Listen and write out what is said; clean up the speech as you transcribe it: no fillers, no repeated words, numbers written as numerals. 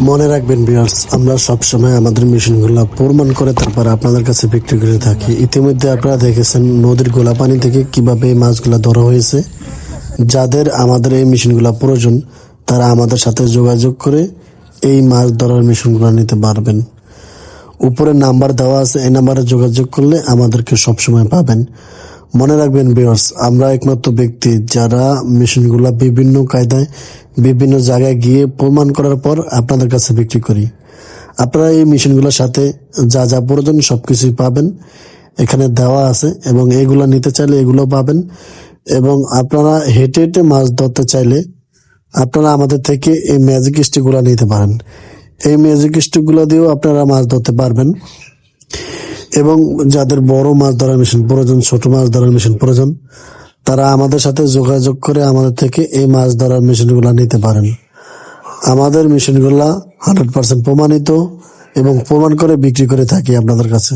মনে রাখবেন ভিউয়ার্স, আমরা সবসময় আমাদের মেশিনগুলো প্রমাণ করে তারপর আপনাদের কাছে বিক্রি করে থাকি। ইতিমধ্যে আপনারা দেখেছেন নদীর গোলা পানি থেকে কিভাবে এই মাছগুলো ধরা হয়েছে। যাদের আমাদের এই মেশিনগুলো প্রয়োজন তারা আমাদের সাথে যোগাযোগ করে এই মাছ ধরার মেশিনগুলো নিতে পারবেন। উপরে নাম্বার দেওয়া আছে, এই নাম্বারে যোগাযোগ করলে আমাদেরকে সবসময় পাবেন। মনে রাখবেন ভিউয়ার্স, আমরা একমাত্র ব্যক্তি যারা মেশিনগুলো বিভিন্ন কায়দায় বিভিন্ন জায়গায় গিয়ে প্রমাণ করার পর আপনাদের কাছে বিক্রি করি। আপনারা এই মেশিনগুলোর সাথে যা যা প্রয়োজন সবকিছুই পাবেন, এখানে দেওয়া আছে, এবং এগুলো নিতে চাইলে এগুলো পাবেন। এবং আপনারা হেঁটে হেঁটে মাছ ধরতে চাইলে আপনারা আমাদের থেকে এই ম্যাজিক স্টিকগুলো নিতে পারেন। এই ম্যাজিক স্টিকগুলো দিয়েও আপনারা মাছ ধরতে পারবেন। এবং যাদের বড় মাছ ধরার মেশিন প্রয়োজন, ছোট মাছ ধরার মেশিন প্রয়োজন, তারা আমাদের সাথে যোগাযোগ করে আমাদের থেকে এই মাছ ধরার মেশিনগুলো নিতে পারেন। আমাদের মেশিনগুলা 100% প্রমাণিত এবং প্রমাণ করে বিক্রি করে থাকি আপনাদের কাছে।